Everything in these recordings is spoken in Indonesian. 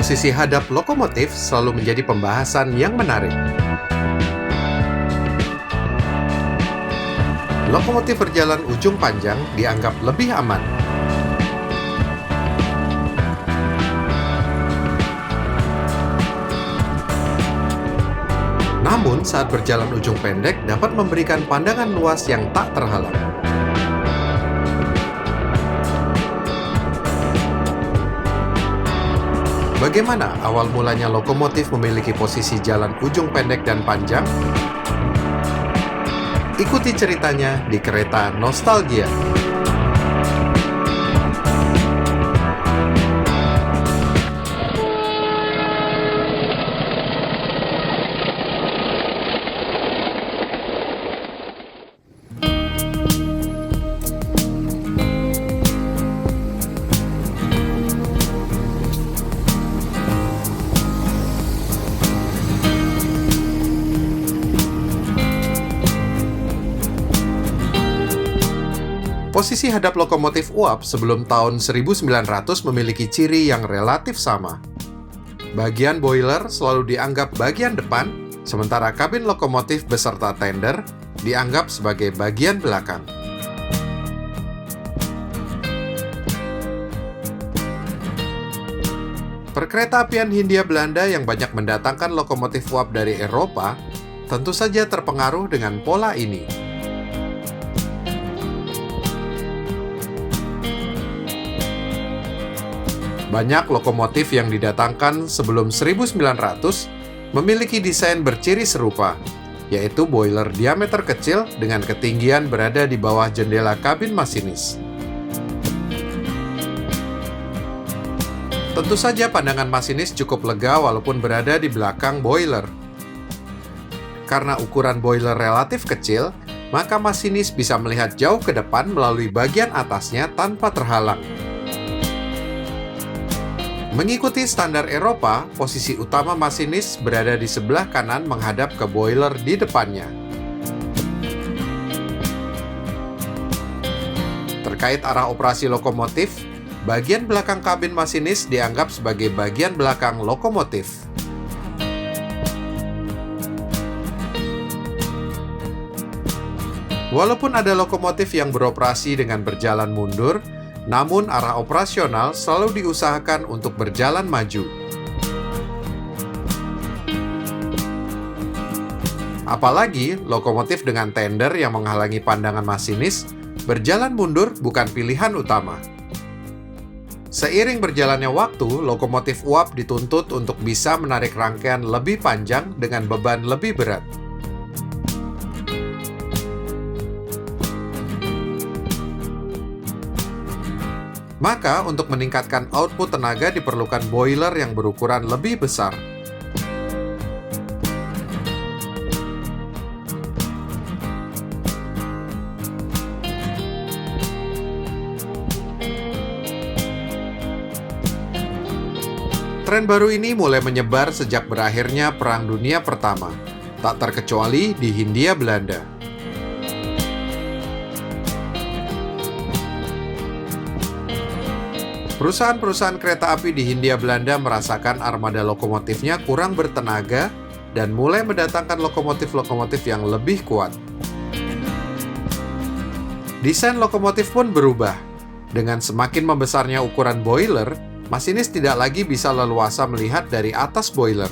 Posisi hadap lokomotif selalu menjadi pembahasan yang menarik. Lokomotif berjalan ujung panjang dianggap lebih aman. Namun, saat berjalan ujung pendek dapat memberikan pandangan luas yang tak terhalang. Bagaimana awal mulanya lokomotif memiliki posisi jalan ujung pendek dan panjang? Ikuti ceritanya di Kereta Nostalgia. Posisi hadap lokomotif uap sebelum tahun 1900 memiliki ciri yang relatif sama. Bagian boiler selalu dianggap bagian depan, sementara kabin lokomotif beserta tender dianggap sebagai bagian belakang. Perkeretaapian Hindia Belanda yang banyak mendatangkan lokomotif uap dari Eropa tentu saja terpengaruh dengan pola ini. Banyak lokomotif yang didatangkan sebelum 1900 memiliki desain berciri serupa, yaitu boiler diameter kecil dengan ketinggian berada di bawah jendela kabin masinis. Tentu saja pandangan masinis cukup lega walaupun berada di belakang boiler. Karena ukuran boiler relatif kecil, maka masinis bisa melihat jauh ke depan melalui bagian atasnya tanpa terhalang. Mengikuti standar Eropa, posisi utama masinis berada di sebelah kanan menghadap ke boiler di depannya. Terkait arah operasi lokomotif, bagian belakang kabin masinis dianggap sebagai bagian belakang lokomotif. Walaupun ada lokomotif yang beroperasi dengan berjalan mundur, namun arah operasional selalu diusahakan untuk berjalan maju. Apalagi lokomotif dengan tender yang menghalangi pandangan masinis, berjalan mundur bukan pilihan utama. Seiring berjalannya waktu, lokomotif uap dituntut untuk bisa menarik rangkaian lebih panjang dengan beban lebih berat. Maka, untuk meningkatkan output tenaga diperlukan boiler yang berukuran lebih besar. Tren baru ini mulai menyebar sejak berakhirnya Perang Dunia Pertama, tak terkecuali di Hindia Belanda. Perusahaan-perusahaan kereta api di Hindia Belanda merasakan armada lokomotifnya kurang bertenaga dan mulai mendatangkan lokomotif-lokomotif yang lebih kuat. Desain lokomotif pun berubah. Dengan semakin membesarnya ukuran boiler, masinis tidak lagi bisa leluasa melihat dari atas boiler.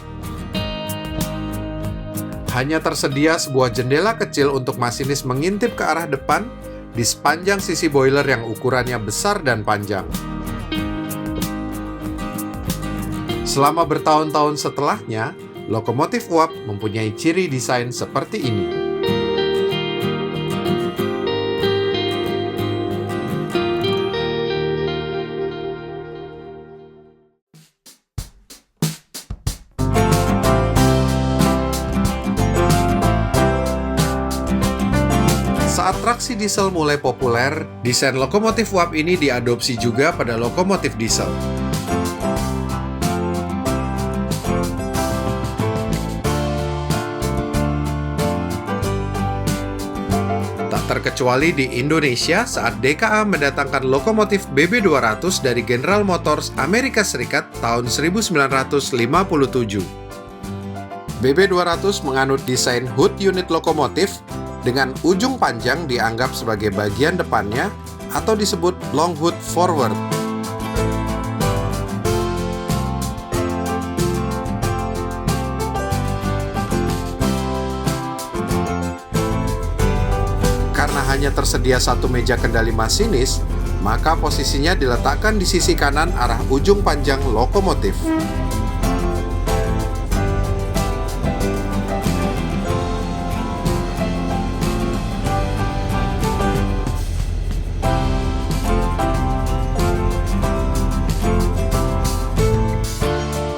Hanya tersedia sebuah jendela kecil untuk masinis mengintip ke arah depan di sepanjang sisi boiler yang ukurannya besar dan panjang. Selama bertahun-tahun setelahnya, lokomotif uap mempunyai ciri desain seperti ini. Saat traksi diesel mulai populer, desain lokomotif uap ini diadopsi juga pada lokomotif diesel. Kecuali di Indonesia saat DKA mendatangkan lokomotif BB200 dari General Motors Amerika Serikat tahun 1957. BB200 menganut desain hood unit lokomotif dengan ujung panjang dianggap sebagai bagian depannya atau disebut long hood forward. Karena hanya tersedia satu meja kendali masinis, maka posisinya diletakkan di sisi kanan arah ujung panjang lokomotif.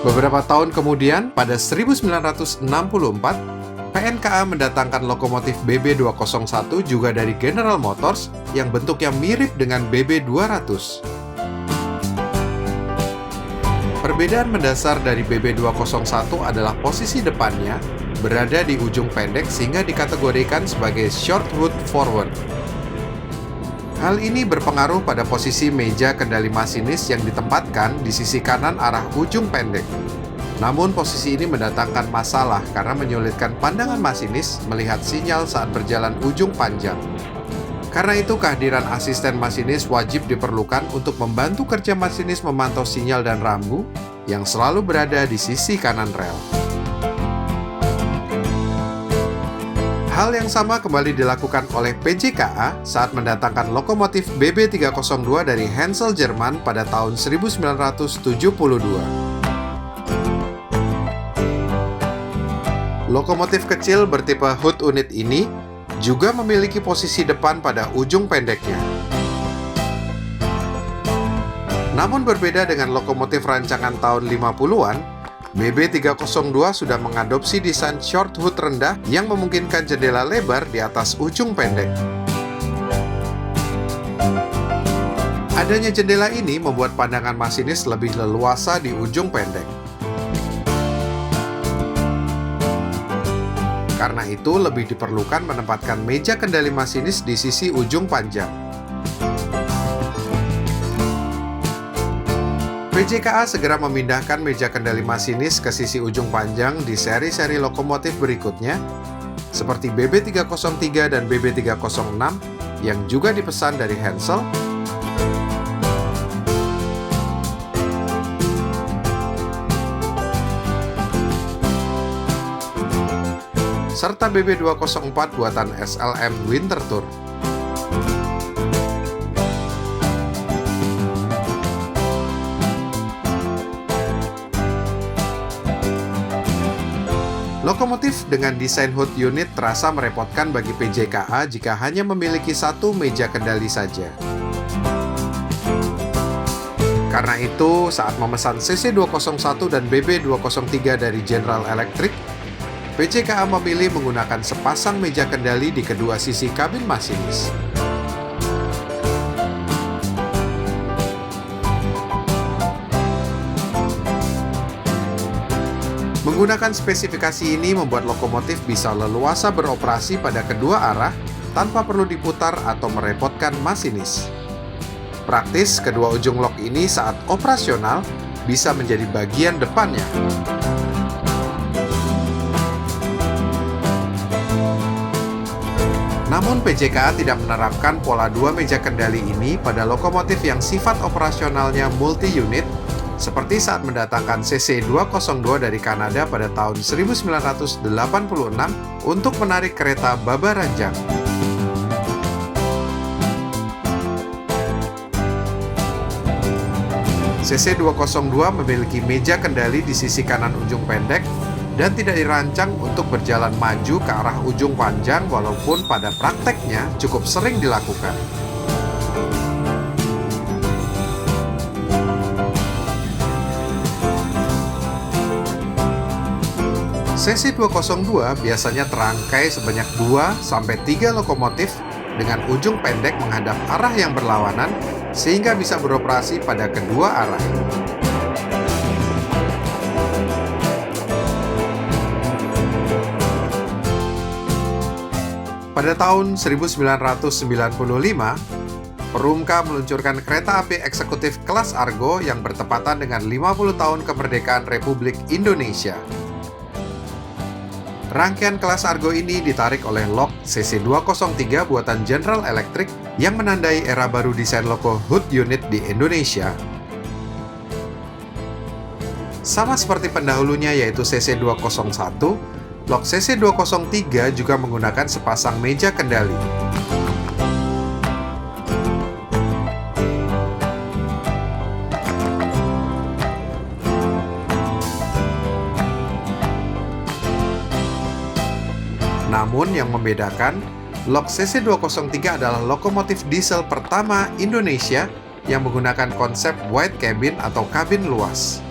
Beberapa tahun kemudian, pada 1964, PNKA mendatangkan lokomotif BB201 juga dari General Motors yang bentuknya mirip dengan BB200. Perbedaan mendasar dari BB201 adalah posisi depannya berada di ujung pendek sehingga dikategorikan sebagai short hood forward. Hal ini berpengaruh pada posisi meja kendali masinis yang ditempatkan di sisi kanan arah ujung pendek. Namun posisi ini mendatangkan masalah karena menyulitkan pandangan masinis melihat sinyal saat berjalan ujung panjang. Karena itu kehadiran asisten masinis wajib diperlukan untuk membantu kerja masinis memantau sinyal dan rambu yang selalu berada di sisi kanan rel. Hal yang sama kembali dilakukan oleh PJKA saat mendatangkan lokomotif BB302 dari Hensel Jerman pada tahun 1972. Lokomotif kecil bertipe hood unit ini juga memiliki posisi depan pada ujung pendeknya. Namun berbeda dengan lokomotif rancangan tahun 50-an, BB302 sudah mengadopsi desain short hood rendah yang memungkinkan jendela lebar di atas ujung pendek. Adanya jendela ini membuat pandangan masinis lebih leluasa di ujung pendek. Karena itu, lebih diperlukan menempatkan meja kendali masinis di sisi ujung panjang. PJKA segera memindahkan meja kendali masinis ke sisi ujung panjang di seri-seri lokomotif berikutnya, seperti BB303 dan BB306 yang juga dipesan dari Hensel, serta BB204 buatan SLM Winterthur. Lokomotif dengan desain hood unit terasa merepotkan bagi PJKA jika hanya memiliki satu meja kendali saja. Karena itu, saat memesan CC201 dan BB203 dari General Electric, PJKA memilih menggunakan sepasang meja kendali di kedua sisi kabin masinis. Menggunakan spesifikasi ini membuat lokomotif bisa leluasa beroperasi pada kedua arah tanpa perlu diputar atau merepotkan masinis. Praktis, kedua ujung lok ini saat operasional bisa menjadi bagian depannya. Namun PJKA tidak menerapkan pola dua meja kendali ini pada lokomotif yang sifat operasionalnya multi-unit, seperti saat mendatangkan CC202 dari Kanada pada tahun 1986 untuk menarik kereta Baba Ranjang. CC202 memiliki meja kendali di sisi kanan ujung pendek dan tidak dirancang untuk berjalan maju ke arah ujung panjang walaupun pada prakteknya cukup sering dilakukan. CC202 biasanya terangkai sebanyak 2-3 lokomotif dengan ujung pendek menghadap arah yang berlawanan sehingga bisa beroperasi pada kedua arah. Pada tahun 1995, Perumka meluncurkan kereta api eksekutif kelas Argo yang bertepatan dengan 50 tahun kemerdekaan Republik Indonesia. Rangkaian kelas Argo ini ditarik oleh lok CC203 buatan General Electric yang menandai era baru desain loko Hood Unit di Indonesia. Sama seperti pendahulunya yaitu CC201, lok CC203 juga menggunakan sepasang meja kendali. Namun yang membedakan, lok CC203 adalah lokomotif diesel pertama Indonesia yang menggunakan konsep wide cabin atau kabin luas.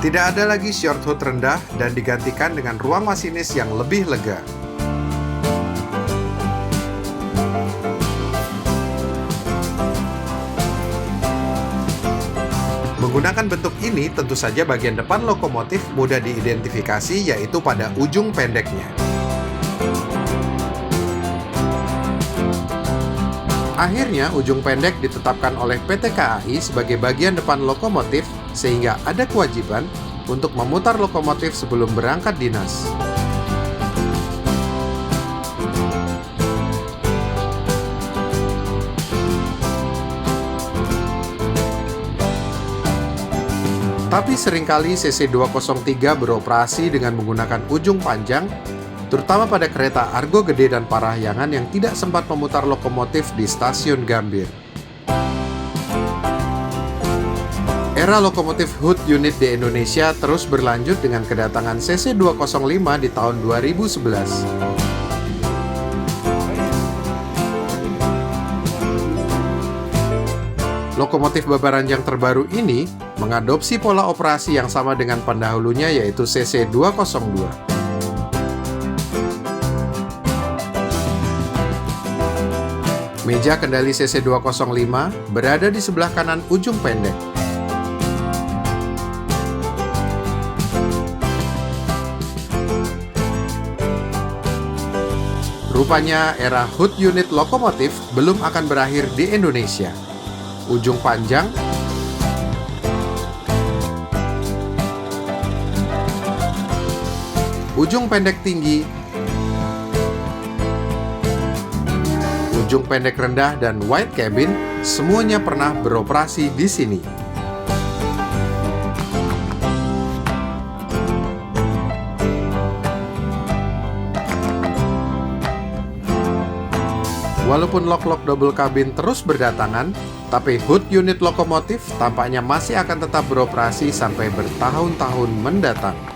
Tidak ada lagi short hood rendah dan digantikan dengan ruang masinis yang lebih lega. Menggunakan bentuk ini, tentu saja bagian depan lokomotif mudah diidentifikasi yaitu pada ujung pendeknya. Akhirnya, ujung pendek ditetapkan oleh PT KAI sebagai bagian depan lokomotif sehingga ada kewajiban untuk memutar lokomotif sebelum berangkat dinas. Tapi seringkali CC203 beroperasi dengan menggunakan ujung panjang, terutama pada kereta Argo Gede dan Parahyangan yang tidak sempat memutar lokomotif di stasiun Gambir. Era lokomotif Hood Unit di Indonesia terus berlanjut dengan kedatangan CC205 di tahun 2011. Lokomotif Babaranjang terbaru ini mengadopsi pola operasi yang sama dengan pendahulunya yaitu CC202. Meja kendali CC205 berada di sebelah kanan ujung pendek. Rupanya era Hood Unit lokomotif belum akan berakhir di Indonesia. Ujung panjang, ujung pendek tinggi, ujung pendek rendah, dan wide cabin semuanya pernah beroperasi di sini. Walaupun lok-lok double kabin terus berdatangan, tapi Hood Unit lokomotif tampaknya masih akan tetap beroperasi sampai bertahun-tahun mendatang.